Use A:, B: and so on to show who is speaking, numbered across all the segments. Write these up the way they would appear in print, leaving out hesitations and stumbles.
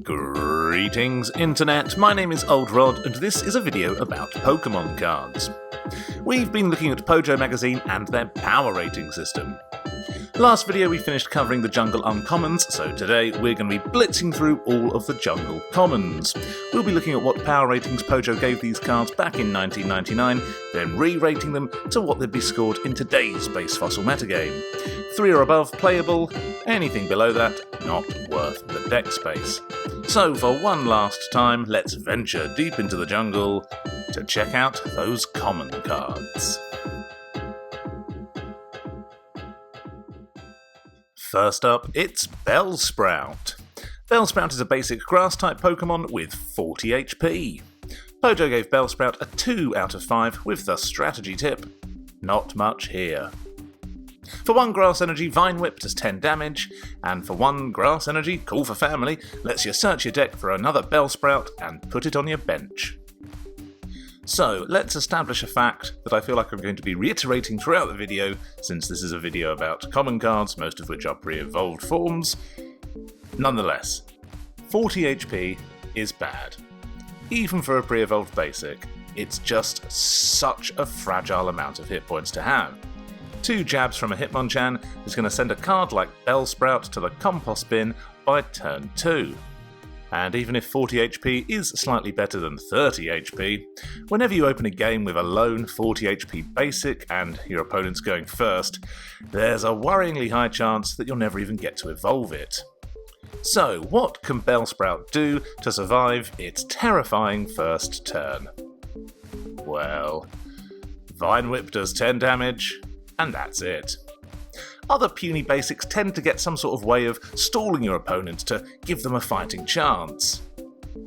A: Greetings Internet, my name is Old Rod and this is a video about Pokemon cards. We've been looking at Pojo Magazine and their power rating system. Last video we finished covering the jungle uncommons, so today we're going to be blitzing through all of the jungle commons. We'll be looking at what power ratings Pojo gave these cards back in 1999, then re-rating them to what they'd be scored in today's base fossil metagame. 3 or above playable, anything below that not worth the deck space. So for one last time, let's venture deep into the jungle to check out those common cards. First up, it's Bellsprout. Bellsprout is a basic grass-type Pokemon with 40 HP. Pojo gave Bellsprout a 2 out of 5 with the strategy tip. Not much here. For 1 Grass Energy, Vine Whip does 10 damage, and for 1 Grass Energy, Call for Family lets you search your deck for another Bellsprout and put it on your bench. So, let's establish a fact that I feel like I'm going to be reiterating throughout the video, since this is a video about common cards, most of which are pre-evolved forms. Nonetheless, 40 HP is bad. Even for a pre-evolved basic, it's just such a fragile amount of hit points to have. 2 jabs from a Hitmonchan is going to send a card like Bellsprout to the compost bin by turn 2. And even if 40 HP is slightly better than 30 HP, whenever you open a game with a lone 40 HP basic and your opponent's going first, there's a worryingly high chance that you'll never even get to evolve it. So, what can Bellsprout do to survive its terrifying first turn? Well, Vine Whip does 10 damage, and that's it. Other puny basics tend to get some sort of way of stalling your opponent to give them a fighting chance.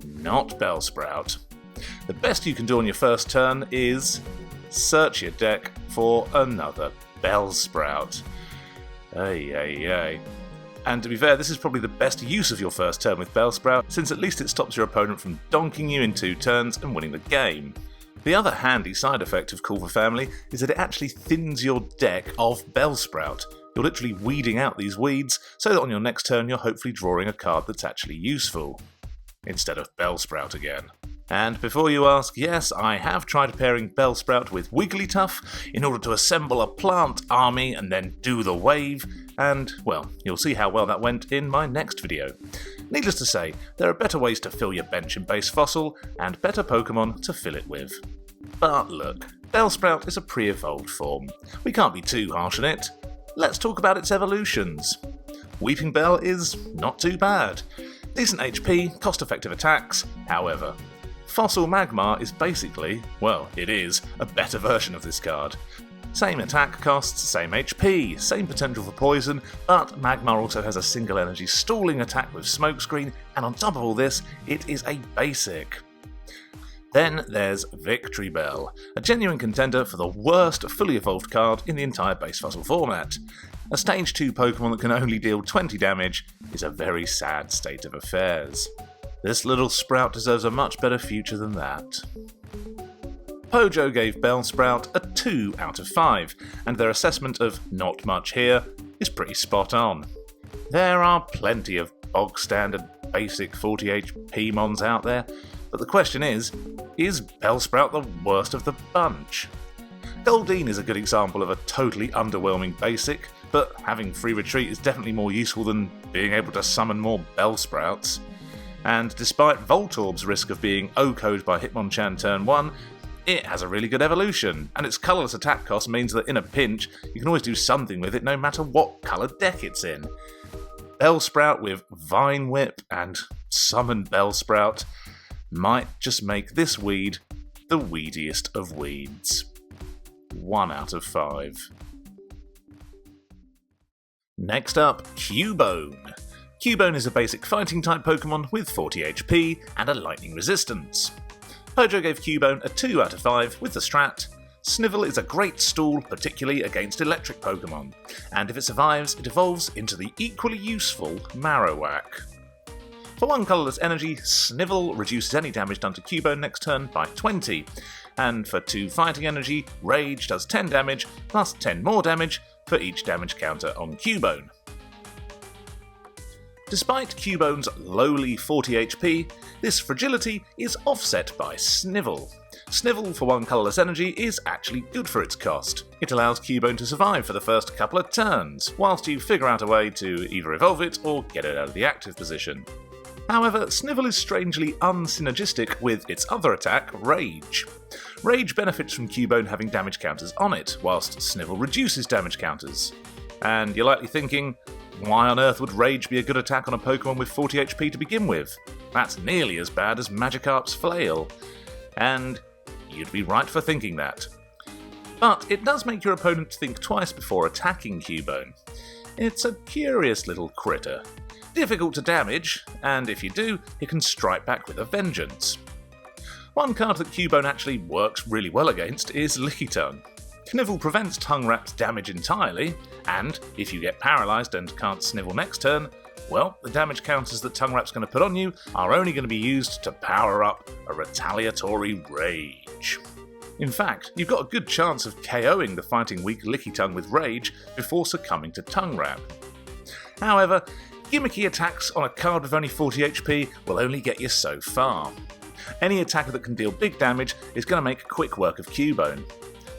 A: Not Bellsprout. The best you can do on your first turn is search your deck for another Bellsprout. Ay. And to be fair, this is probably the best use of your first turn with Bellsprout, since at least it stops your opponent from donking you in 2 turns and winning the game. The other handy side effect of Call for Family is that it actually thins your deck of Bellsprout. You're literally weeding out these weeds, so that on your next turn you're hopefully drawing a card that's actually useful, instead of Bellsprout again. And before you ask, yes, I have tried pairing Bellsprout with Jigglypuff in order to assemble a plant army and then do the wave, and, well, you'll see how well that went in my next video. Needless to say, there are better ways to fill your bench in base fossil, and better Pokemon to fill it with. But look, Bellsprout is a pre-evolved form. We can't be too harsh on it. Let's talk about its evolutions. Weeping Bell is not too bad. Decent HP, cost-effective attacks, however. Fossil Magmar is basically, well, it is, a better version of this card. Same attack costs, same HP, same potential for poison, but Magmar also has a single energy stalling attack with Smokescreen, and on top of all this, it is a basic. Then there's Victory Bell, a genuine contender for the worst fully evolved card in the entire base fossil format. A stage 2 Pokemon that can only deal 20 damage is a very sad state of affairs. This little sprout deserves a much better future than that. Pojo gave Bellsprout a 2 out of 5, and their assessment of not much here is pretty spot on. There are plenty of bog standard basic 40 HP mons out there, but the question is Bellsprout the worst of the bunch? Goldeen is a good example of a totally underwhelming basic, but having free retreat is definitely more useful than being able to summon more Bellsprouts. And despite Voltorb's risk of being OHKO'd by Hitmonchan turn 1, it has a really good evolution, and its colourless attack cost means that in a pinch, you can always do something with it no matter what colour deck it's in. Bellsprout with Vine Whip and Summon Bellsprout might just make this weed the weediest of weeds. 1 out of 5. Next up, Cubone. Cubone is a basic fighting type Pokemon with 40 HP and a lightning resistance. Pojo gave Cubone a 2 out of 5 with the strat. Snivel is a great stall, particularly against electric Pokemon, and if it survives, it evolves into the equally useful Marowak. For 1 colourless energy, Snivel reduces any damage done to Cubone next turn by 20, and for 2 fighting energy, Rage does 10 damage plus 10 more damage for each damage counter on Cubone. Despite Cubone's lowly 40 HP, this fragility is offset by Snivel. Snivel for 1 colourless energy is actually good for its cost. It allows Cubone to survive for the first couple of turns, whilst you figure out a way to either evolve it or get it out of the active position. However, Snivel is strangely unsynergistic with its other attack, Rage. Rage benefits from Cubone having damage counters on it, whilst Snivel reduces damage counters. And you're likely thinking, why on earth would Rage be a good attack on a Pokemon with 40 HP to begin with? That's nearly as bad as Magikarp's Flail. And you'd be right for thinking that. But it does make your opponent think twice before attacking Cubone. It's a curious little critter. Difficult to damage, and if you do, it can strike back with a vengeance. One card that Cubone actually works really well against is Lickitung. Knivel prevents Tongue Wrap's damage entirely, and if you get paralysed and can't Snivel next turn, well, the damage counters that Tongue Wrap's going to put on you are only going to be used to power up a retaliatory Rage. In fact, you've got a good chance of KOing the fighting weak Lickitung with Rage before succumbing to Tongue Wrap. However, gimmicky attacks on a card with only 40 HP will only get you so far. Any attacker that can deal big damage is going to make quick work of Cubone.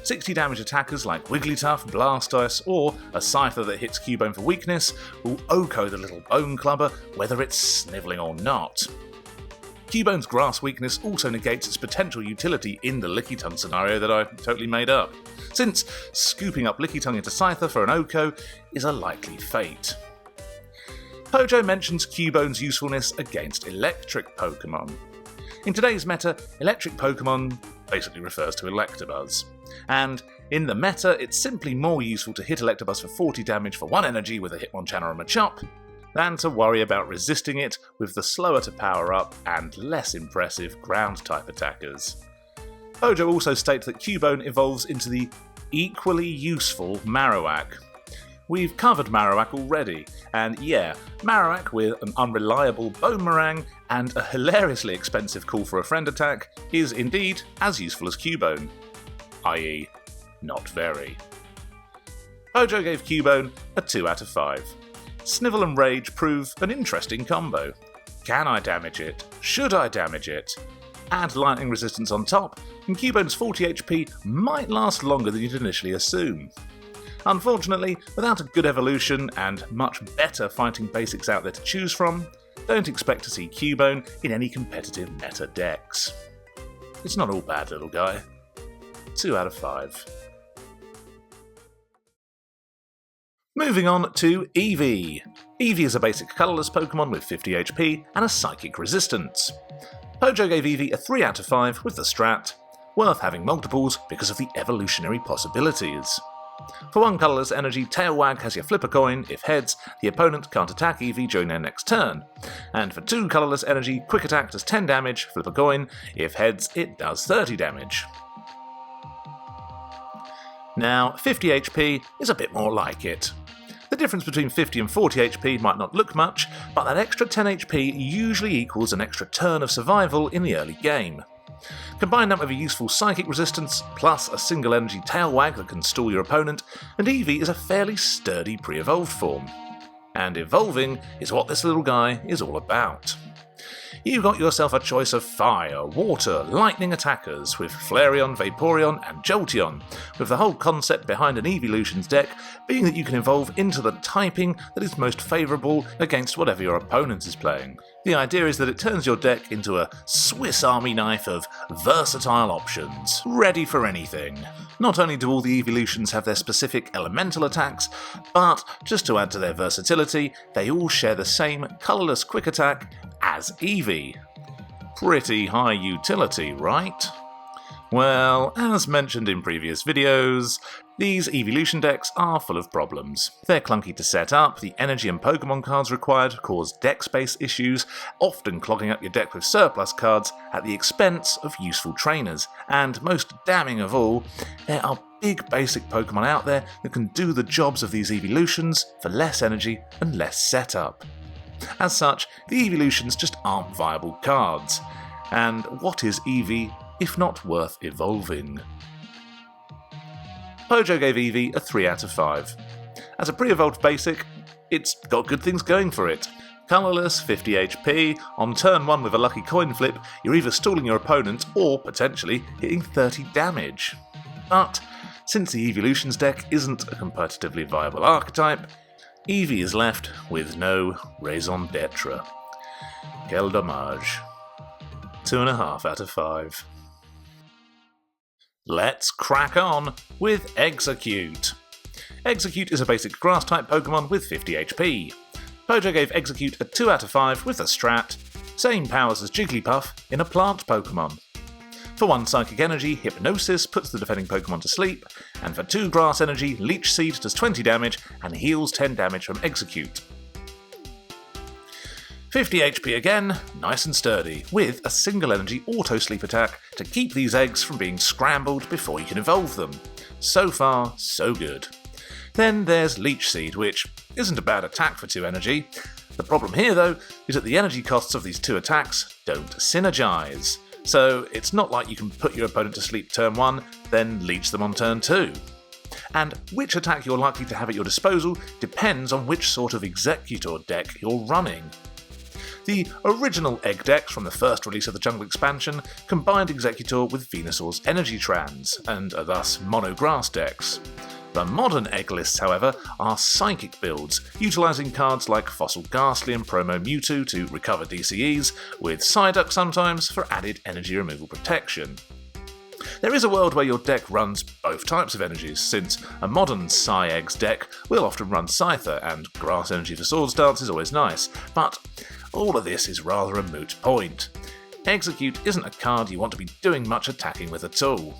A: 60 damage attackers like Wigglytuff, Blastoise, or a Scyther that hits Cubone for weakness will Oko the little bone clubber whether it's snivelling or not. Cubone's grass weakness also negates its potential utility in the Lickitung scenario that I totally made up, since scooping up Lickitung into Scyther for an Oko is a likely fate. Pojo mentions Cubone's usefulness against electric Pokemon. In today's meta, electric Pokemon basically refers to Electabuzz, and in the meta it's simply more useful to hit Electabuzz for 40 damage for 1 energy with a Hitmonchan or a Machop, than to worry about resisting it with the slower to power up and less impressive ground-type attackers. Pojo also states that Cubone evolves into the equally useful Marowak. We've covered Marowak already, and yeah, Marowak with an unreliable Boomerang and a hilariously expensive Call for a Friend attack is indeed as useful as Cubone, i.e. not very. Pojo gave Cubone a 2 out of 5. Snivel and Rage prove an interesting combo. Can I damage it? Should I damage it? Add lightning resistance on top, and Cubone's 40 HP might last longer than you'd initially assume. Unfortunately, without a good evolution and much better fighting basics out there to choose from, don't expect to see Cubone in any competitive meta decks. It's not all bad, little guy. 2 out of 5. Moving on to Eevee. Eevee is a basic colourless Pokemon with 50 HP and a psychic resistance. Pojo gave Eevee a 3 out of 5 with the strat, worth having multiples because of the evolutionary possibilities. For 1 colourless energy, Tail Wag has you flip a coin. If heads, the opponent can't attack Eevee during their next turn. And for 2 colourless energy, Quick Attack does 10 damage, flip a coin. If heads, it does 30 damage. Now, 50 HP is a bit more like it. The difference between 50 and 40 HP might not look much, but that extra 10 HP usually equals an extra turn of survival in the early game. Combine that with a useful psychic resistance, plus a single energy Tail Wag that can stall your opponent, and Eevee is a fairly sturdy pre-evolved form. And evolving is what this little guy is all about. You've got yourself a choice of fire, water, lightning attackers with Flareon, Vaporeon and Jolteon, with the whole concept behind an Eeveelutions deck being that you can evolve into the typing that is most favourable against whatever your opponent is playing. The idea is that it turns your deck into a Swiss Army knife of versatile options, ready for anything. Not only do all the Eeveelutions have their specific elemental attacks, but just to add to their versatility, they all share the same colourless quick attack as Eevee. Pretty high utility, right? Well, as mentioned in previous videos, these Eeveelution decks are full of problems. They're clunky to set up, the energy and Pokemon cards required cause deck space issues, often clogging up your deck with surplus cards at the expense of useful trainers, and most damning of all, there are big basic Pokemon out there that can do the jobs of these Eeveelutions for less energy and less setup. As such, the Eeveelutions just aren't viable cards. And what is Eevee if not worth evolving? Pojo gave Eevee a 3 out of 5. As a pre-evolved basic, it's got good things going for it. Colourless, 50 HP, on turn 1 with a lucky coin flip, you're either stalling your opponent or, potentially, hitting 30 damage. But, since the Evolutions deck isn't a competitively viable archetype, Eevee is left with no raison d'etre. Quel dommage. 2.5 out of 5. Let's crack on with Exeggcute. Exeggcute is a basic grass-type Pokemon with 50 HP. Pojo gave Exeggcute a 2 out of 5 with the strat, same powers as Jigglypuff in a plant Pokemon. For 1 Psychic Energy, Hypnosis puts the defending Pokemon to sleep, and for 2 Grass Energy, Leech Seed does 20 damage and heals 10 damage from Exeggcute. 50 HP again, nice and sturdy, with a single energy auto-sleep attack to keep these eggs from being scrambled before you can evolve them. So far, so good. Then there's Leech Seed, which isn't a bad attack for 2 energy. The problem here though, is that the energy costs of these 2 attacks don't synergize. So it's not like you can put your opponent to sleep turn 1, then leech them on turn 2. And which attack you're likely to have at your disposal depends on which sort of Exeggutor deck you're running. The original egg decks from the first release of the Jungle expansion combined Exeggutor with Venusaur's Energy Trans, and are thus mono-grass decks. The modern egg lists, however, are psychic builds, utilising cards like Fossil Ghastly and Promo Mewtwo to recover DCEs, with Psyduck sometimes for added energy removal protection. There is a world where your deck runs both types of energies, since a modern Psy-Eggs deck will often run Scyther, and Grass Energy for Swords Dance is always nice, but all of this is rather a moot point. Exeggcute isn't a card you want to be doing much attacking with at all.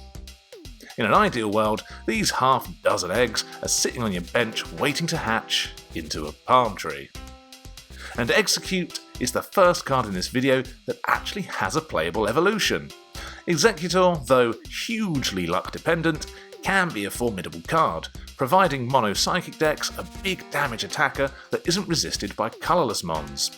A: In an ideal world, these half-dozen eggs are sitting on your bench waiting to hatch into a palm tree. And Exeggcute is the first card in this video that actually has a playable evolution. Exeggutor, though hugely luck-dependent, can be a formidable card, providing mono-psychic decks a big damage attacker that isn't resisted by colourless mons.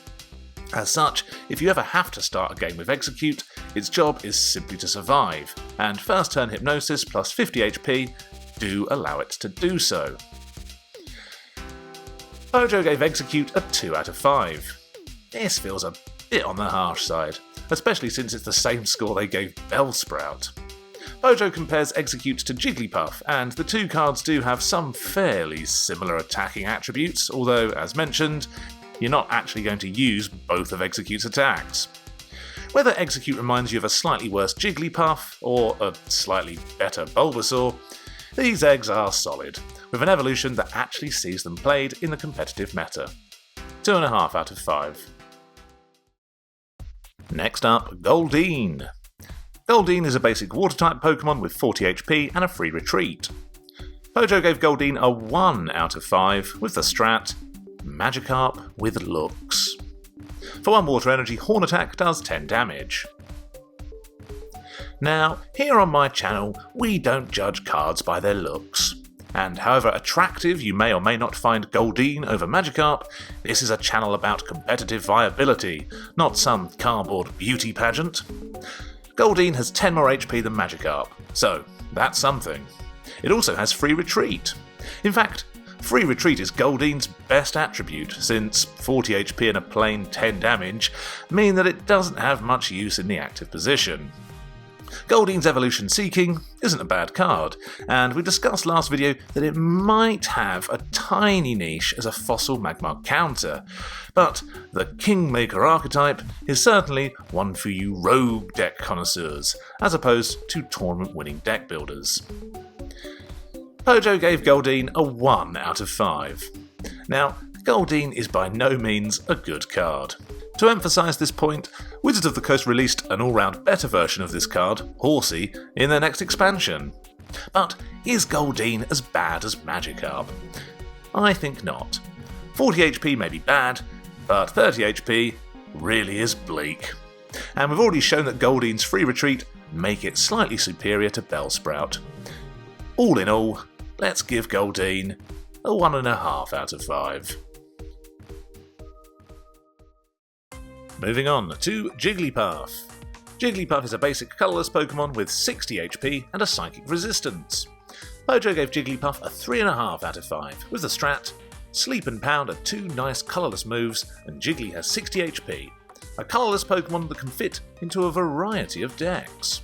A: As such, if you ever have to start a game with Exeggcute, its job is simply to survive, and first turn Hypnosis plus 50 HP do allow it to do so. Pojo gave Exeggcute a 2 out of 5. This feels a bit on the harsh side, especially since it's the same score they gave Bellsprout. Pojo compares Exeggcute to Jigglypuff, and the 2 cards do have some fairly similar attacking attributes, although, as mentioned, you're not actually going to use both of Exeggute's attacks. Whether Exeggcute reminds you of a slightly worse Jigglypuff, or a slightly better Bulbasaur, these eggs are solid, with an evolution that actually sees them played in the competitive meta. 2.5 out of 5. Next up, Goldeen. Goldeen is a basic water-type Pokemon with 40 HP and a free retreat. Pojo gave Goldeen a 1 out of 5 with the strat, Magikarp with looks. For 1 water energy, Horn Attack does 10 damage. Now, here on my channel, we don't judge cards by their looks. And however attractive you may or may not find Goldeen over Magikarp, this is a channel about competitive viability, not some cardboard beauty pageant. Goldeen has 10 more HP than Magikarp, so that's something. It also has free retreat. In fact, free retreat is Goldeen's best attribute, since 40 HP and a plain 10 damage mean that it doesn't have much use in the active position. Goldeen's Evolution Seeking isn't a bad card, and we discussed last video that it might have a tiny niche as a fossil Magmar counter, but the Kingmaker archetype is certainly one for you rogue deck connoisseurs, as opposed to tournament-winning deck builders. Pojo gave Goldeen a 1 out of 5. Now, Goldeen is by no means a good card. To emphasise this point, Wizards of the Coast released an all-round better version of this card, Horsey, in their next expansion. But is Goldeen as bad as Magikarp? I think not. 40 HP may be bad, but 30 HP really is bleak. And we've already shown that Goldeen's free retreat make it slightly superior to Bellsprout. All in all, let's give Goldeen a 1.5 out of 5. Moving on to Jigglypuff. Jigglypuff is a basic colourless Pokemon with 60 HP and a psychic resistance. Pojo gave Jigglypuff a 3.5 out of 5 with the strat, Sleep and Pound are two nice colourless moves, and Jiggly has 60 HP, a colourless Pokemon that can fit into a variety of decks.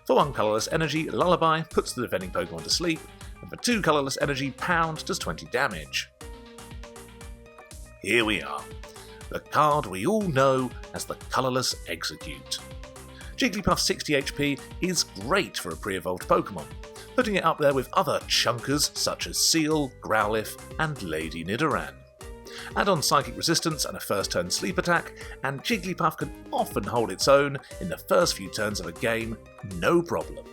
A: For 1 colourless energy, Lullaby puts the defending Pokemon to sleep, and for 2 colourless energy, Pound does 20 damage. Here we are, the card we all know as the colourless Exeggcute. Jigglypuff's 60 HP is great for a pre-evolved Pokemon, putting it up there with other chunkers such as Seal, Growlithe, and Lady Nidoran. Add on Psychic Resistance and a first turn sleep attack, and Jigglypuff can often hold its own in the first few turns of a game, no problem.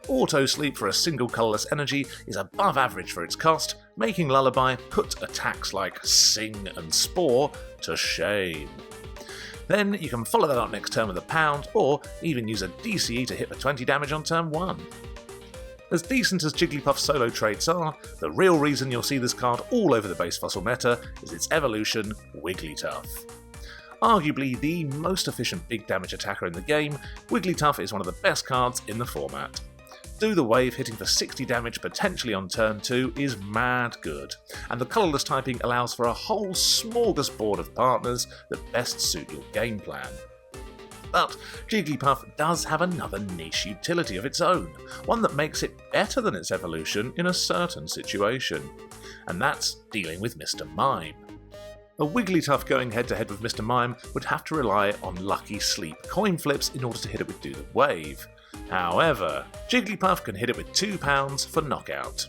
A: Auto Sleep for a single colourless energy is above average for its cost, making Lullaby put attacks like Sing and Spore to shame. Then you can follow that up next turn with a Pound, or even use a DCE to hit for 20 damage on turn 1. As decent as Jigglypuff's solo traits are, the real reason you'll see this card all over the base fossil meta is its evolution, Wigglytuff. Arguably the most efficient big damage attacker in the game, Wigglytuff is one of the best cards in the format. Do the Wave hitting for 60 damage potentially on turn 2 is mad good, and the colourless typing allows for a whole smorgasbord of partners that best suit your game plan. But Jigglypuff does have another niche utility of its own, one that makes it better than its evolution in a certain situation, and that's dealing with Mr. Mime. A Wigglytuff going head to head with Mr. Mime would have to rely on lucky sleep coin flips in order to hit it with Do the Wave. However, Jigglypuff can hit it with 2 pounds for knockout.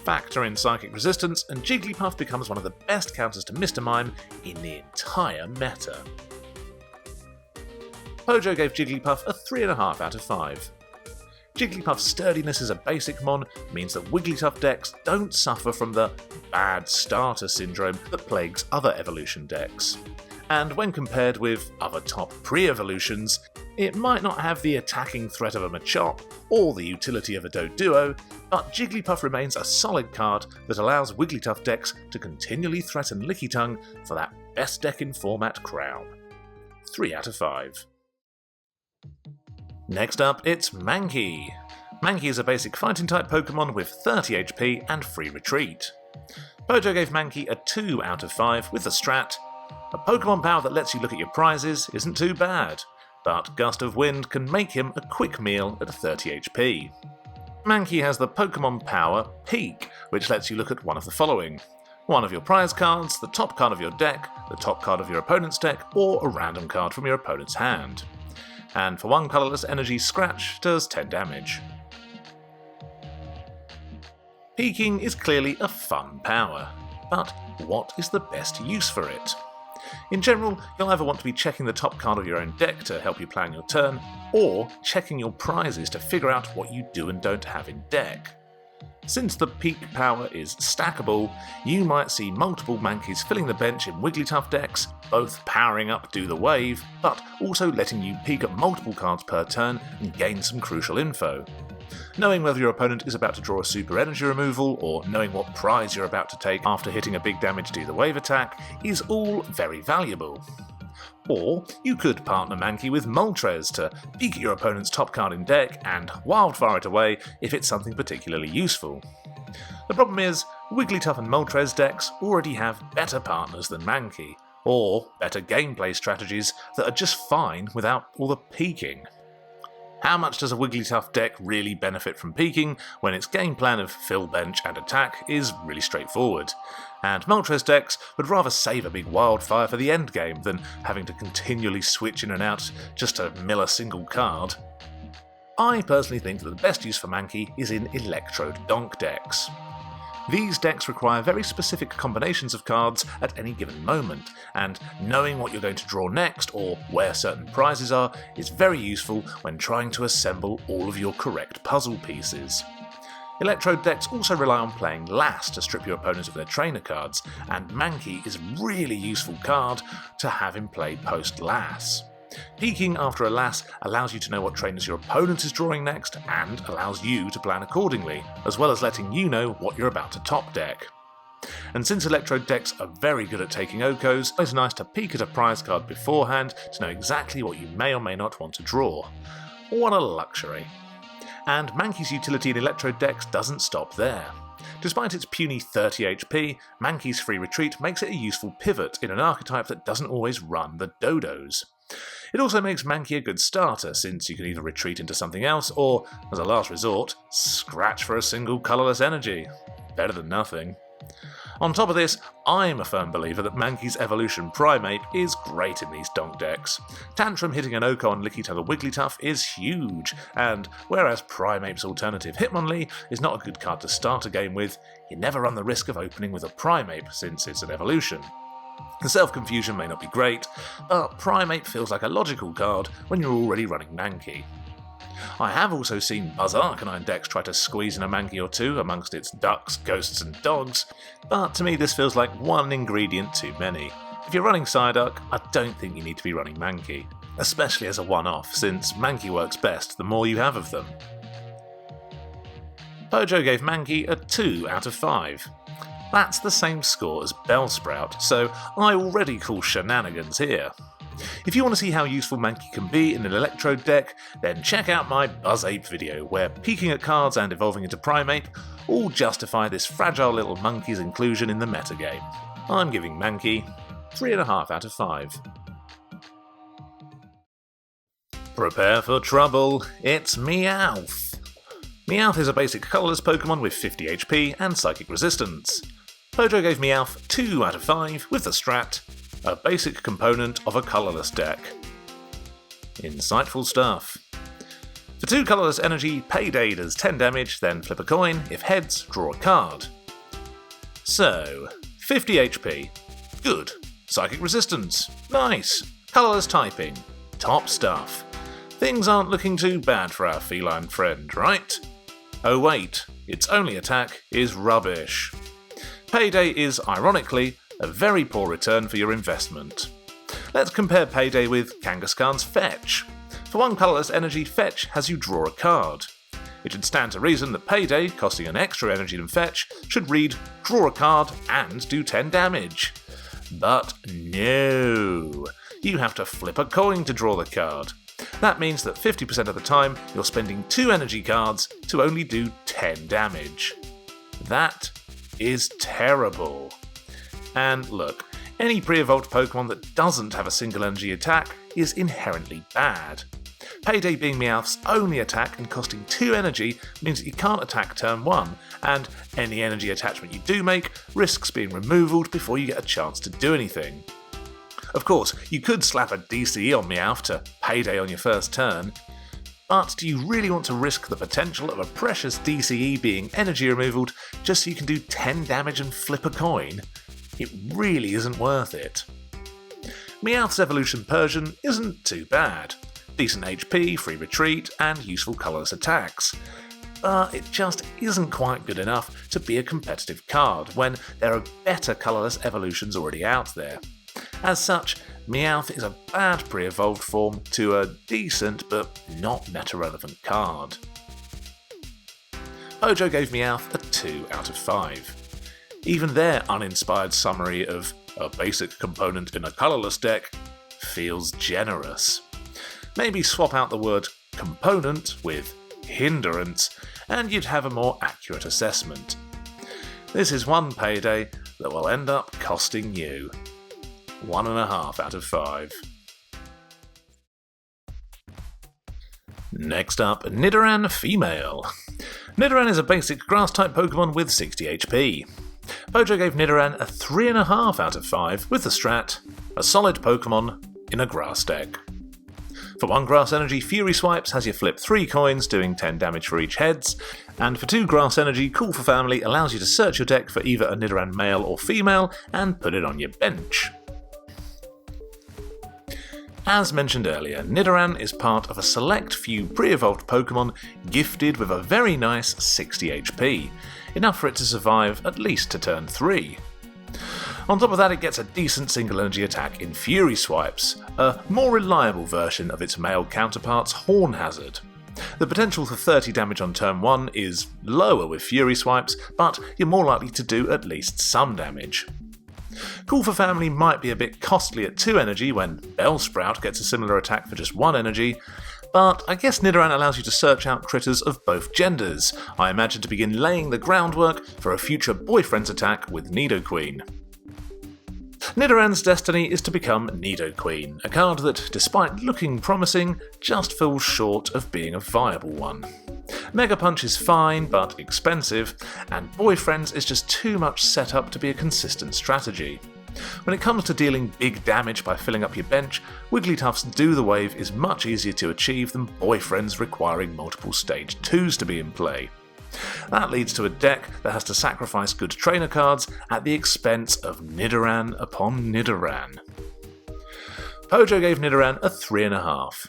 A: Factor in Psychic Resistance and Jigglypuff becomes one of the best counters to Mr. Mime in the entire meta. Pojo gave Jigglypuff a 3.5 out of 5. Jigglypuff's sturdiness as a basic mon means that Wigglytuff decks don't suffer from the bad starter syndrome that plagues other evolution decks. And when compared with other top pre-evolutions, it might not have the attacking threat of a Machop or the utility of a Doduo, but Jigglypuff remains a solid card that allows Wigglytuff decks to continually threaten Lickitung for that best deck in format crown. 3 out of 5. Next up, it's Mankey. Mankey is a basic fighting type Pokemon with 30 HP and free retreat. Pojo gave Mankey a 2 out of 5 with the strat. A Pokemon power that lets you look at your prizes isn't too bad, but Gust of Wind can make him a quick meal at 30 HP. Mankey has the Pokemon power Peek, which lets you look at one of the following: one of your prize cards, the top card of your deck, the top card of your opponent's deck, or a random card from your opponent's hand. And for 1 colourless energy, Scratch does 10 damage. Peeking is clearly a fun power, but what is the best use for it? In general, you'll either want to be checking the top card of your own deck to help you plan your turn, or checking your prizes to figure out what you do and don't have in deck. Since the Peek power is stackable, you might see multiple Mankeys filling the bench in Wigglytuff decks, both powering up Do the Wave, but also letting you peek at multiple cards per turn and gain some crucial info. Knowing whether your opponent is about to draw a super energy removal, or knowing what prize you're about to take after hitting a big damage Do the Wave attack, is all very valuable. Or you could partner Mankey with Moltres to peek at your opponent's top card in deck and wildfire it away if it's something particularly useful. The problem is, Wigglytuff and Moltres decks already have better partners than Mankey, or better gameplay strategies that are just fine without all the peeking. How much does a Wigglytuff deck really benefit from peeking when its game plan of fill bench and attack is really straightforward? And Moltres decks would rather save a big wildfire for the endgame than having to continually switch in and out just to mill a single card. I personally think that the best use for Mankey is in Electrode Donk decks. These decks require very specific combinations of cards at any given moment, and knowing what you're going to draw next or where certain prizes are is very useful when trying to assemble all of your correct puzzle pieces. Electrode decks also rely on playing Lass to strip your opponent of their trainer cards, and Mankey is a really useful card to have in play post-Lass. Peeking after a Lass allows you to know what trainers your opponent is drawing next, and allows you to plan accordingly, as well as letting you know what you're about to top deck. And since Electrode decks are very good at taking Okos, it's nice to peek at a prize card beforehand to know exactly what you may or may not want to draw. What a luxury. And Mankey's utility in Electrode decks doesn't stop there. Despite its puny 30 HP, Mankey's free retreat makes it a useful pivot in an archetype that doesn't always run the dodos. It also makes Mankey a good starter, since you can either retreat into something else or, as a last resort, scratch for a single colourless energy. Better than nothing. On top of this, I'm a firm believer that Mankey's evolution Primeape is great in these donk decks. Tantrum hitting an Oko on Lickitung or Wigglytuff is huge, and whereas Primeape's alternative Hitmonlee is not a good card to start a game with, you never run the risk of opening with a Primeape since it's an evolution. The self-confusion may not be great, but Primeape feels like a logical card when you're already running Mankey. I have also seen Buzz Arcanine decks try to squeeze in a Mankey or two amongst its ducks, ghosts and dogs, but to me this feels like one ingredient too many. If you're running Psyduck, I don't think you need to be running Mankey, especially as a one-off, since Mankey works best the more you have of them. Pojo gave Mankey a 2 out of 5. That's the same score as Bellsprout, so I already call shenanigans here. If you want to see how useful Mankey can be in an Electrode deck, then check out my Buzz Ape video, where peeking at cards and evolving into Primeape all justify this fragile little monkey's inclusion in the metagame. I'm giving Mankey 3.5 out of 5. Prepare for trouble, it's Meowth. Meowth is a basic colourless Pokemon with 50 HP and Psychic Resistance. Pojo gave Meowth 2 out of 5 with the strat, a basic component of a colourless deck. Insightful stuff. For 2 colourless energy, Payday does 10 damage, then flip a coin. If heads, draw a card. So, 50 HP. Good. Psychic Resistance. Nice. Colourless typing. Top stuff. Things aren't looking too bad for our feline friend, right? Oh wait, its only attack is rubbish. Payday is, ironically, a very poor return for your investment. Let's compare Payday with Kangaskhan's Fetch. For 1 colourless energy, Fetch has you draw a card. It should stand to reason that Payday, costing an extra energy than Fetch, should read draw a card and do 10 damage. But no, you have to flip a coin to draw the card. That means that 50% of the time you're spending 2 energy cards to only do 10 damage. That is terrible. And look, any pre-evolved Pokemon that doesn't have a single energy attack is inherently bad. Payday being Meowth's only attack and costing 2 energy means that you can't attack turn 1, and any energy attachment you do make risks being removaled before you get a chance to do anything. Of course, you could slap a DCE on Meowth to Payday on your first turn, but do you really want to risk the potential of a precious DCE being energy removaled just so you can do 10 damage and flip a coin? It really isn't worth it. Meowth's evolution Persian isn't too bad. Decent HP, free retreat, and useful colourless attacks. But it just isn't quite good enough to be a competitive card when there are better colourless evolutions already out there. As such, Meowth is a bad pre-evolved form to a decent but not meta-relevant card. Pojo gave Meowth a 2 out of 5. Even their uninspired summary of a basic component in a colourless deck feels generous. Maybe swap out the word component with hindrance and you'd have a more accurate assessment. This is one Payday that will end up costing you 1.5 out of 5. Next up, Nidoran Female. Nidoran is a basic grass-type Pokemon with 60 HP. Pojo gave Nidoran a 3.5 out of 5 with the strat, a solid Pokemon in a grass deck. For 1 grass energy, Fury Swipes has you flip 3 coins doing 10 damage for each heads, and for 2 grass energy, Call for Family allows you to search your deck for either a Nidoran male or female and put it on your bench. As mentioned earlier, Nidoran is part of a select few pre-evolved Pokemon gifted with a very nice 60 HP, enough for it to survive at least to turn 3. On top of that, it gets a decent single energy attack in Fury Swipes, a more reliable version of its male counterpart's Horn Hazard. The potential for 30 damage on turn 1 is lower with Fury Swipes, but you're more likely to do at least some damage. Call for Family might be a bit costly at 2 energy when Bellsprout gets a similar attack for just 1 energy, But I guess Nidoran allows you to search out critters of both genders, I imagine to begin laying the groundwork for a future boyfriend's attack with Nidoqueen. Nidoran's destiny is to become Nidoqueen, a card that, despite looking promising, just falls short of being a viable one. Mega Punch is fine, but expensive, and Boyfriends is just too much set up to be a consistent strategy. When it comes to dealing big damage by filling up your bench, Wigglytuff's Do the Wave is much easier to achieve than Boyfriends requiring multiple Stage 2s to be in play. That leads to a deck that has to sacrifice good trainer cards at the expense of Nidoran upon Nidoran. Pojo gave Nidoran a 3.5.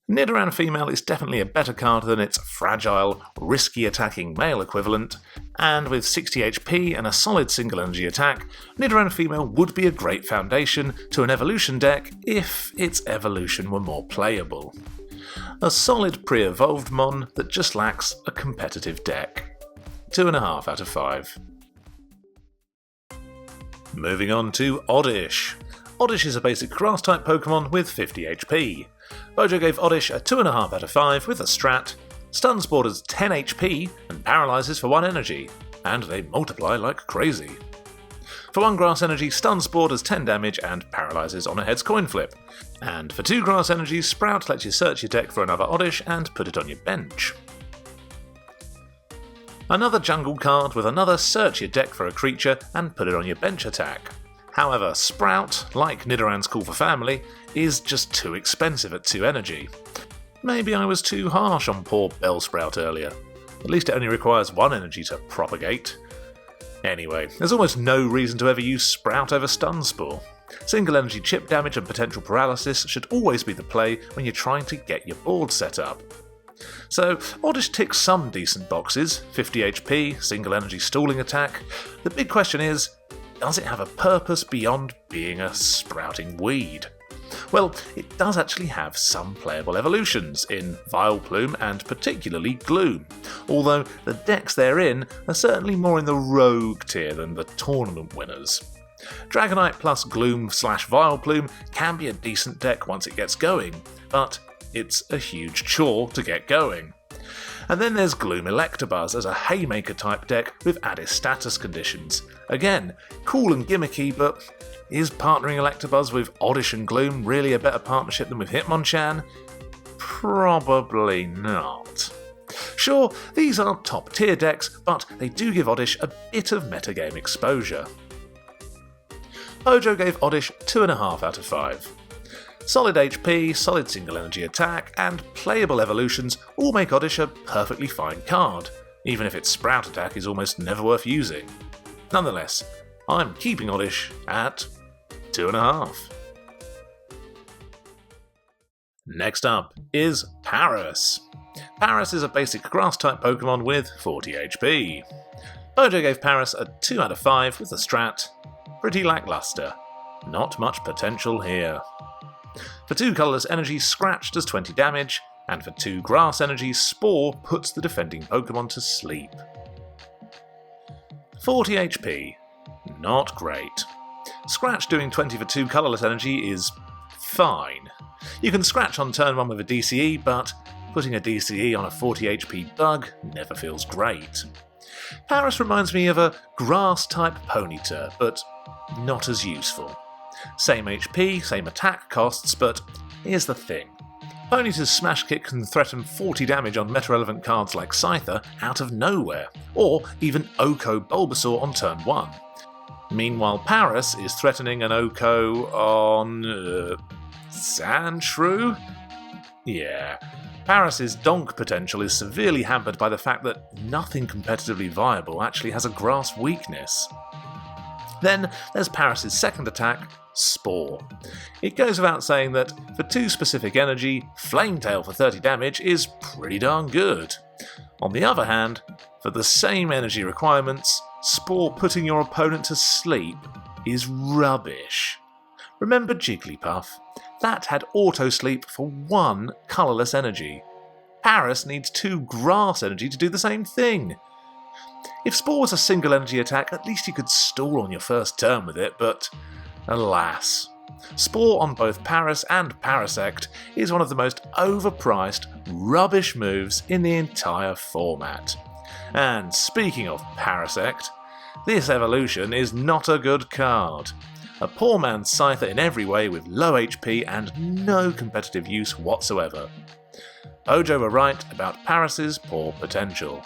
A: Nidoran Female is definitely a better card than its fragile, risky attacking male equivalent, and with 60 HP and a solid single energy attack, Nidoran Female would be a great foundation to an evolution deck if its evolution were more playable. A solid pre-evolved mon that just lacks a competitive deck. 2.5 out of 5. Moving on to Oddish. Oddish is a basic grass-type Pokemon with 50 HP. Pojo gave Oddish a 2.5 out of 5 with a strat. Stun Spore does 10 HP and paralyzes for 1 energy, and they multiply like crazy. For 1 grass energy, Stun Spore does 10 damage and paralyzes on a heads coin flip. And for 2 grass energies, Sprout lets you search your deck for another Oddish and put it on your bench. Another jungle card with another search your deck for a creature and put it on your bench attack. However, Sprout, like Nidoran's Call for Family, is just too expensive at 2 energy. Maybe I was too harsh on poor Bellsprout earlier. At least it only requires 1 energy to propagate. Anyway, there's almost no reason to ever use Sprout over Stun Spore. Single energy chip damage and potential paralysis should always be the play when you're trying to get your board set up. So, Oddish ticks some decent boxes, 50 HP, single energy stalling attack. The big question is, does it have a purpose beyond being a sprouting weed? Well, it does actually have some playable evolutions in Vileplume and particularly Gloom, although the decks they're in are certainly more in the rogue tier than the tournament winners. Dragonite plus Gloom/Vileplume can be a decent deck once it gets going, but it's a huge chore to get going. And then there's Gloom Electabuzz as a Haymaker type deck with added status conditions. Again, cool and gimmicky, but is partnering Electabuzz with Oddish and Gloom really a better partnership than with Hitmonchan? Probably not. Sure, these are top tier decks, but they do give Oddish a bit of metagame exposure. Pojo gave Oddish 2.5 out of 5. Solid HP, solid single energy attack, and playable evolutions all make Oddish a perfectly fine card, even if its Sprout attack is almost never worth using. Nonetheless, I'm keeping Oddish at 2.5. Next up is Paras. Paras is a basic grass-type Pokemon with 40 HP. Pojo gave Paras a 2 out of 5 with the strat. Pretty lackluster. Not much potential here. For 2 colourless energy, Scratch does 20 damage, and for 2 grass energy, Spore puts the defending Pokemon to sleep. 40 HP. Not great. Scratch doing 20 for 2 colourless energy is fine. You can Scratch on turn 1 with a DCE, but putting a DCE on a 40 HP bug never feels great. Paras reminds me of a grass-type Ponyta, but not as useful. Same HP, same attack costs, but here's the thing. Ponyta's Smash Kick can threaten 40 damage on meta-relevant cards like Scyther out of nowhere, or even Oko Bulbasaur on turn 1. Meanwhile, Paras is threatening an Oko on Sandshrew? Yeah. Paras' donk potential is severely hampered by the fact that nothing competitively viable actually has a grass weakness. Then there's Paras' second attack, Spore. It goes without saying that for 2 specific energy, Flametail for 30 damage is pretty darn good. On the other hand, for the same energy requirements, Spore putting your opponent to sleep is rubbish. Remember Jigglypuff? That had auto-sleep for 1 colourless energy. Paras needs 2 grass energy to do the same thing. If Spore was a single energy attack, at least you could stall on your first turn with it, but alas, Spore on both Paras and Parasect is one of the most overpriced, rubbish moves in the entire format. And speaking of Parasect, this evolution is not a good card. A poor man's Scyther in every way with low HP and no competitive use whatsoever. Pojo were right about Paras's poor potential.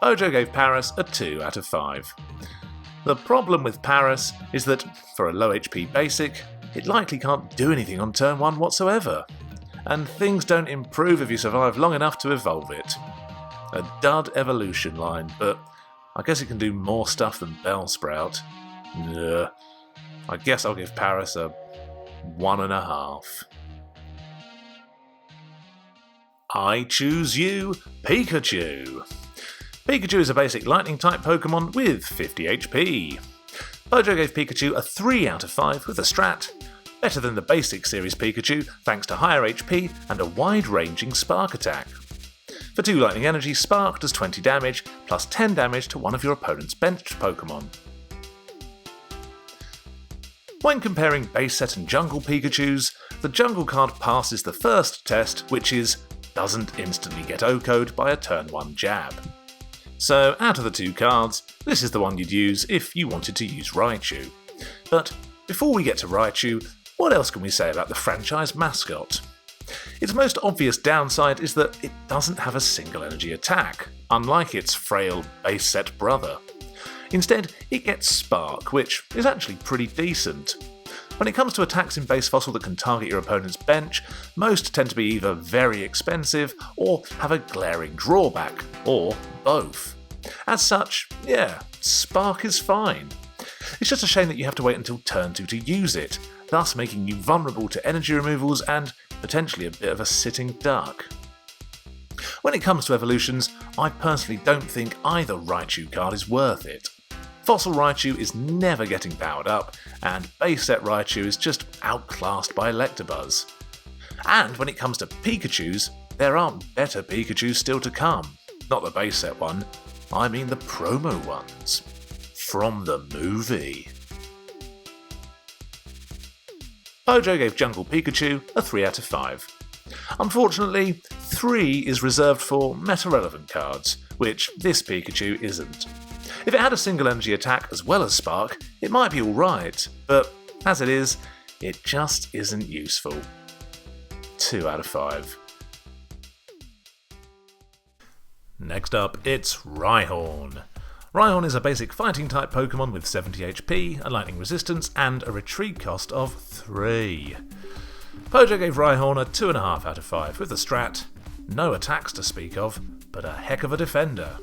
A: Pojo gave Paras a 2 out of 5. The problem with Paras is that, for a low HP basic, it likely can't do anything on turn 1 whatsoever, and things don't improve if you survive long enough to evolve it. A dud evolution line, but I guess it can do more stuff than Bellsprout. Ugh. I guess I'll give Paras a 1.5. I choose you, Pikachu. Pikachu is a basic lightning-type Pokemon with 50 HP. Pojo gave Pikachu a 3 out of 5 with a strat. Better than the basic series Pikachu thanks to higher HP and a wide-ranging Spark attack. For 2 lightning energy, Spark does 20 damage, plus 10 damage to one of your opponent's benched Pokemon. When comparing base set and jungle Pikachus, the jungle card passes the first test, which is doesn't instantly get OHKO'd by a turn 1 jab. So out of the 2 cards, this is the one you'd use if you wanted to use Raichu. But before we get to Raichu, what else can we say about the franchise mascot? Its most obvious downside is that it doesn't have a single energy attack, unlike its frail base set brother. Instead, it gets Spark, which is actually pretty decent. When it comes to attacks in base fossil that can target your opponent's bench, most tend to be either very expensive or have a glaring drawback, or both. As such, yeah, Spark is fine. It's just a shame that you have to wait until turn 2 to use it, thus making you vulnerable to energy removals and potentially a bit of a sitting duck. When it comes to evolutions, I personally don't think either Raichu card is worth it. Fossil Raichu is never getting powered up, and base set Raichu is just outclassed by Electabuzz. And when it comes to Pikachus, there are better Pikachus still to come. Not the base set one, I mean the promo ones. From the movie. Pojo gave Jungle Pikachu a 3 out of 5. Unfortunately, 3 is reserved for meta-relevant cards, which this Pikachu isn't. If it had a single energy attack as well as Spark, it might be alright, but as it is, it just isn't useful. 2 out of 5. Next up, it's Rhyhorn. Rhyhorn is a basic fighting type Pokemon with 70 HP, a lightning resistance, and a retreat cost of 3. Pojo gave Rhyhorn a 2.5 out of 5 with a strat. No attacks to speak of, but a heck of a defender.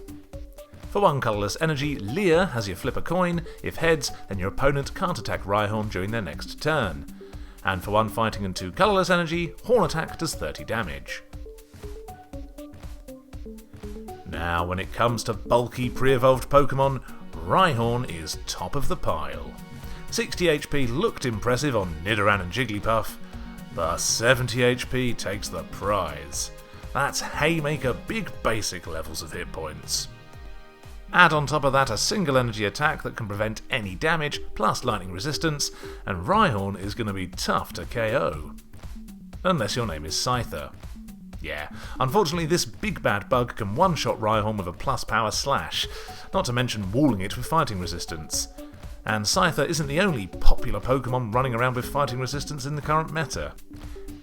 A: For 1 colourless energy, Leer has you flip a coin. If heads, then your opponent can't attack Rhyhorn during their next turn. And for 1 fighting and 2 colourless energy, Horn Attack does 30 damage. Now, when it comes to bulky pre-evolved Pokemon, Rhyhorn is top of the pile. 60 HP looked impressive on Nidoran and Jigglypuff, but 70 HP takes the prize. That's Haymaker big basic levels of hit points. Add on top of that a single energy attack that can prevent any damage, plus lightning resistance, and Rhyhorn is going to be tough to KO. Unless your name is Scyther. Yeah, unfortunately this big bad bug can one-shot Rhyhorn with a plus power slash, not to mention walling it with fighting resistance. And Scyther isn't the only popular Pokemon running around with fighting resistance in the current meta.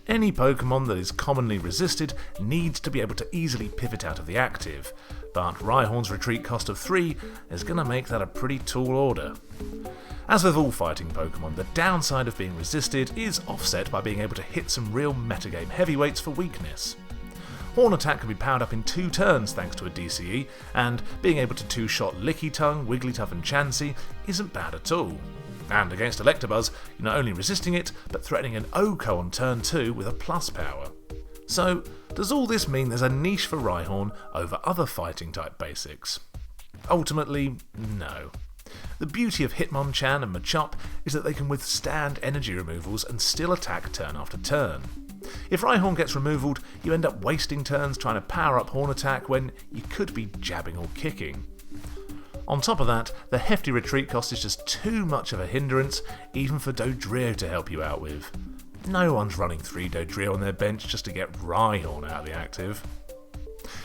A: Any Pokemon that is commonly resisted needs to be able to easily pivot out of the active, but Rhyhorn's retreat cost of 3 is going to make that a pretty tall order. As with all fighting Pokemon, the downside of being resisted is offset by being able to hit some real metagame heavyweights for weakness. Horn Attack can be powered up in 2 turns thanks to a DCE, and being able to 2-shot Lickitung, Wigglytuff and Chansey isn't bad at all. And against Electabuzz, you're not only resisting it, but threatening an OHKO on turn 2 with a plus power. So, does all this mean there's a niche for Rhyhorn over other fighting type basics? Ultimately, no. The beauty of Hitmonchan and Machop is that they can withstand energy removals and still attack turn after turn. If Rhyhorn gets removaled, you end up wasting turns trying to power up Horn Attack when you could be jabbing or kicking. On top of that, the hefty retreat cost is just too much of a hindrance, even for Dodrio to help you out with. No one's running 3 Dodrio on their bench just to get Rhyhorn out of the active.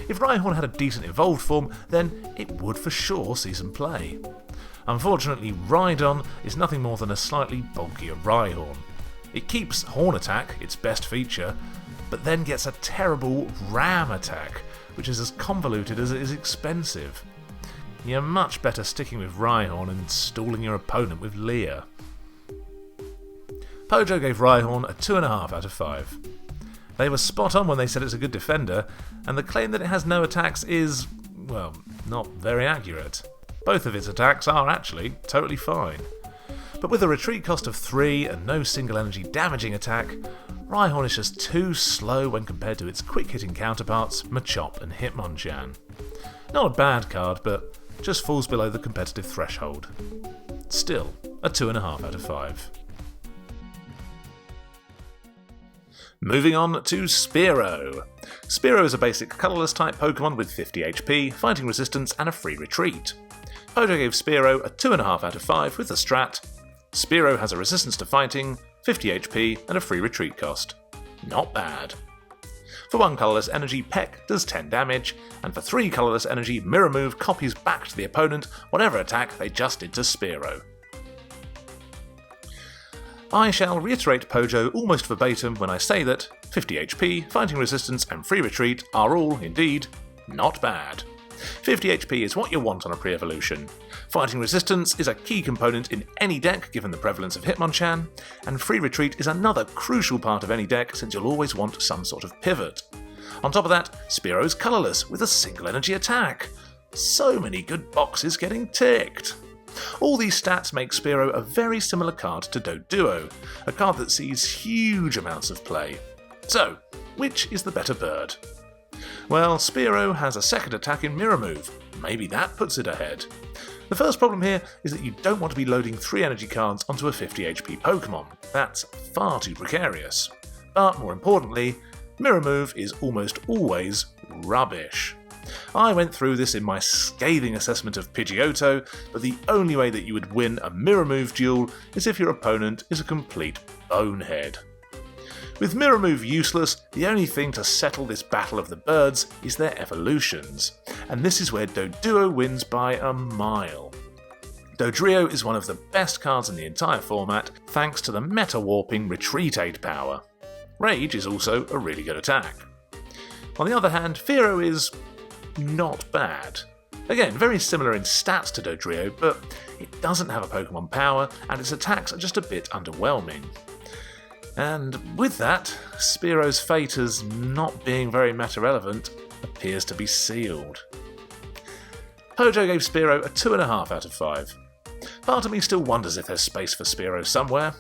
A: If Rhyhorn had a decent evolved form, then it would for sure see some play. Unfortunately, Rhydon is nothing more than a slightly bulkier Rhyhorn. It keeps Horn Attack, its best feature, but then gets a terrible Ram Attack, which is as convoluted as it is expensive. You're much better sticking with Rhyhorn and stalling your opponent with Leer. Pojo gave Rhyhorn a 2.5 out of 5. They were spot on when they said it's a good defender, and the claim that it has no attacks is, well, not very accurate. Both of its attacks are actually totally fine. But with a retreat cost of 3 and no single energy damaging attack, Rhyhorn is just too slow when compared to its quick-hitting counterparts, Machop and Hitmonchan. Not a bad card, but just falls below the competitive threshold. Still, a 2.5 out of 5. Moving on to Spearow. Spearow is a basic colourless type Pokemon with 50 HP, fighting resistance and a free retreat. Pojo gave Spearow a 2.5 out of 5 with the strat. Spearow has a resistance to fighting, 50 HP and a free retreat cost. Not bad. For 1 colourless energy, Peck does 10 damage, and for 3 colourless energy, Mirror Move copies back to the opponent whatever attack they just did to Spearow. I shall reiterate Pojo almost verbatim when I say that 50 HP, fighting resistance and free retreat are all, indeed, not bad. 50 HP is what you want on a pre-evolution. Fighting resistance is a key component in any deck given the prevalence of Hitmonchan, and free retreat is another crucial part of any deck since you'll always want some sort of pivot. On top of that, Spearow's colourless with a single energy attack. So many good boxes getting ticked. All these stats make Spearow a very similar card to Doduo, a card that sees huge amounts of play. So, which is the better bird? Well, Spearow has a second attack in Mirror Move. Maybe that puts it ahead. The first problem here is that you don't want to be loading 3 energy cards onto a 50 HP Pokemon. That's far too precarious. But more importantly, Mirror Move is almost always rubbish. I went through this in my scathing assessment of Pidgeotto, but the only way that you would win a Mirror Move duel is if your opponent is a complete bonehead. With Mirror Move useless, the only thing to settle this battle of the birds is their evolutions, and this is where Doduo wins by a mile. Dodrio is one of the best cards in the entire format thanks to the meta-warping Retreat Aid power. Rage is also a really good attack. On the other hand, Fearow is not bad. Again, very similar in stats to Dodrio, but it doesn't have a Pokemon power, and its attacks are just a bit underwhelming. And with that, Spearow's fate as not being very meta-relevant appears to be sealed. Pojo gave Spearow a 2.5 out of 5. Part of me still wonders if there's space for Spearow somewhere.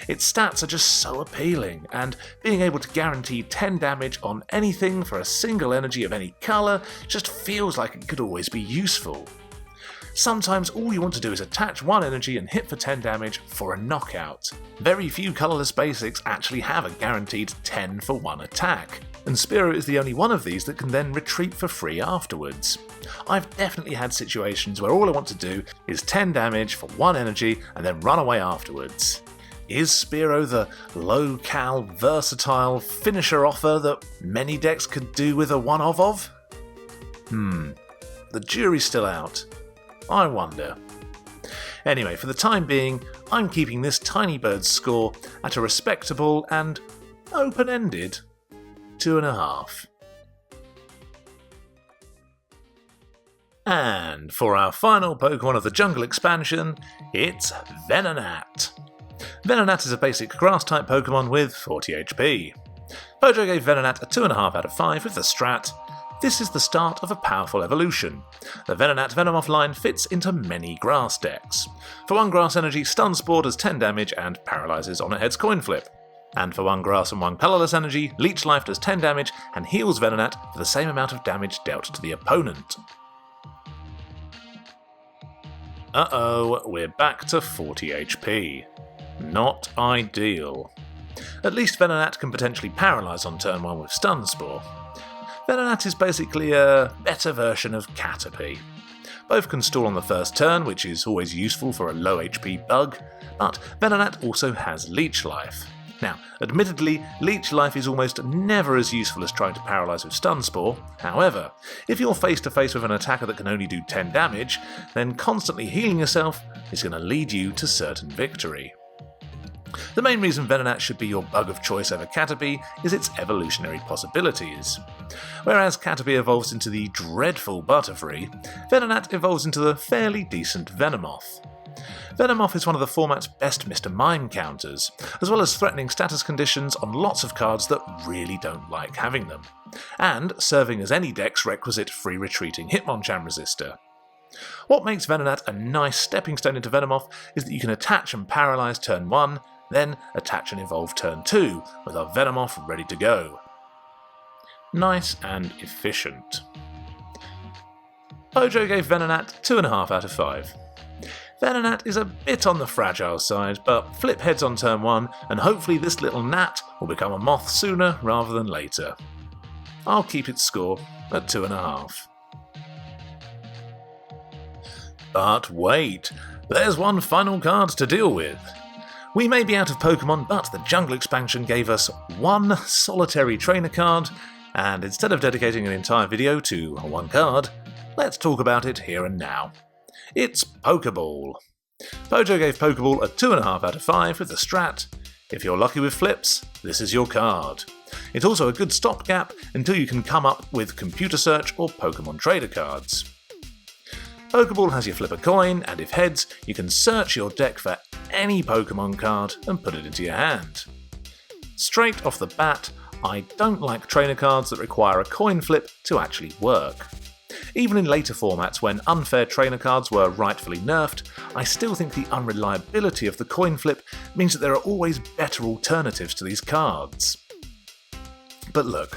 A: Its stats are just so appealing, and being able to guarantee 10 damage on anything for a single energy of any colour just feels like it could always be useful. Sometimes all you want to do is attach 1 energy and hit for 10 damage for a knockout. Very few colourless basics actually have a guaranteed 10 for 1 attack, and Spearow is the only one of these that can then retreat for free afterwards. I've definitely had situations where all I want to do is 10 damage for 1 energy and then run away afterwards. Is Spearow the low-cal, versatile finisher offer that many decks could do with a one-of? The jury's still out. I wonder. Anyway, for the time being, I'm keeping this tiny bird's score at a respectable and open-ended 2.5. And for our final Pokemon of the Jungle expansion, it's Venonat. Venonat is a basic Grass-type Pokemon with 40 HP. Pojo gave Venonat a 2.5 out of 5 with the strat. This is the start of a powerful evolution. The Venonat Venomoth line fits into many Grass decks. For 1 Grass energy, Stun Spore does 10 damage and paralyzes on a heads coin flip. And for 1 Grass and 1 colourless energy, Leech Life does 10 damage and heals Venonat for the same amount of damage dealt to the opponent. Uh-oh, we're back to 40 HP. Not ideal. At least Venonat can potentially paralyse on turn 1 with Stun Spore. Venonat is basically a better version of Caterpie. Both can stall on the first turn, which is always useful for a low HP bug, but Venonat also has Leech Life. Now, admittedly, Leech Life is almost never as useful as trying to paralyse with Stun Spore. However, if you're face to face with an attacker that can only do 10 damage, then constantly healing yourself is going to lead you to certain victory. The main reason Venonat should be your bug of choice over Caterpie is its evolutionary possibilities. Whereas Caterpie evolves into the dreadful Butterfree, Venonat evolves into the fairly decent Venomoth. Venomoth is one of the format's best Mr. Mime counters, as well as threatening status conditions on lots of cards that really don't like having them, and serving as any deck's requisite free retreating Hitmonchan resistor. What makes Venonat a nice stepping stone into Venomoth is that you can attach and paralyse turn 1, then attach and evolve turn 2, with a Venomoth ready to go. Nice and efficient. Pojo gave Venonat 2.5 out of 5. Venonat is a bit on the fragile side, but flip heads on turn 1 and hopefully this little gnat will become a moth sooner rather than later. I'll keep its score at 2.5. But wait, there's one final card to deal with. We may be out of Pokemon, but the Jungle expansion gave us one solitary trainer card, and instead of dedicating an entire video to one card, let's talk about it here and now. It's Pokeball. Pojo gave Pokeball a 2.5 out of 5 with the strat: if you're lucky with flips, this is your card. It's also a good stopgap until you can come up with computer search or Pokemon trader cards. Pokeball has you flip a coin, and if heads, you can search your deck for any Pokemon card and put it into your hand. Straight off the bat, I don't like trainer cards that require a coin flip to actually work. Even in later formats when unfair trainer cards were rightfully nerfed, I still think the unreliability of the coin flip means that there are always better alternatives to these cards. But look,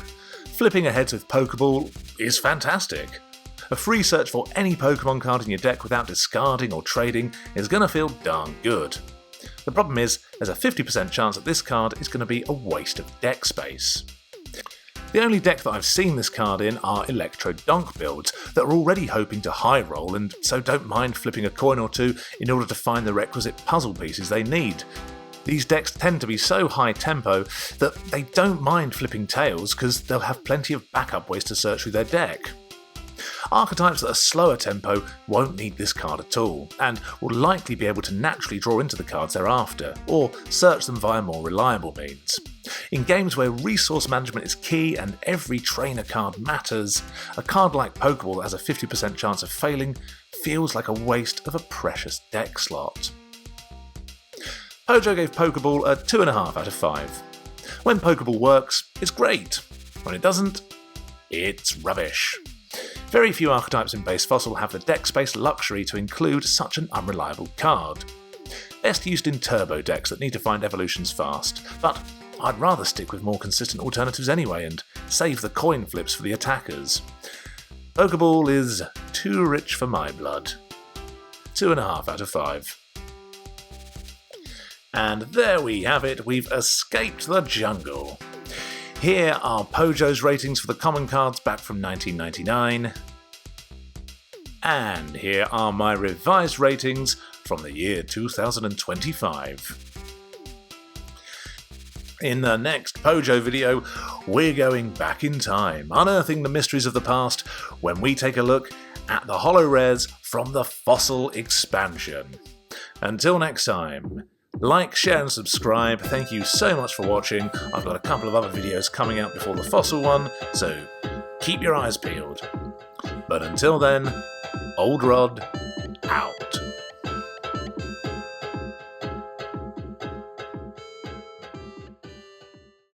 A: flipping a heads with Pokeball is fantastic. A free search for any Pokemon card in your deck without discarding or trading is going to feel darn good. The problem is, there's a 50% chance that this card is going to be a waste of deck space. The only deck that I've seen this card in are Electro-Donk builds that are already hoping to high roll and so don't mind flipping a coin or two in order to find the requisite puzzle pieces they need. These decks tend to be so high tempo that they don't mind flipping tails because they'll have plenty of backup ways to search through their deck. Archetypes that are slower tempo won't need this card at all, and will likely be able to naturally draw into the cards they're after, or search them via more reliable means. In games where resource management is key and every trainer card matters, a card like Pokeball that has a 50% chance of failing feels like a waste of a precious deck slot. Pojo gave Pokeball a 2.5 out of 5. When Pokeball works, it's great. When it doesn't, it's rubbish. Very few archetypes in base Fossil have the deck space luxury to include such an unreliable card. Best used in turbo decks that need to find evolutions fast, but I'd rather stick with more consistent alternatives anyway and save the coin flips for the attackers. Pokeball is too rich for my blood. 2.5 out of 5. And there we have it, we've escaped the jungle. Here are Pojo's ratings for the common cards back from 1999. And here are my revised ratings from the year 2025. In the next Pojo video, we're going back in time, unearthing the mysteries of the past when we take a look at the holo rares from the Fossil expansion. Until next time, like, share and subscribe. Thank you so much for watching. I've got a couple of other videos coming out before the Fossil one, so keep your eyes peeled. But until then, Old Rod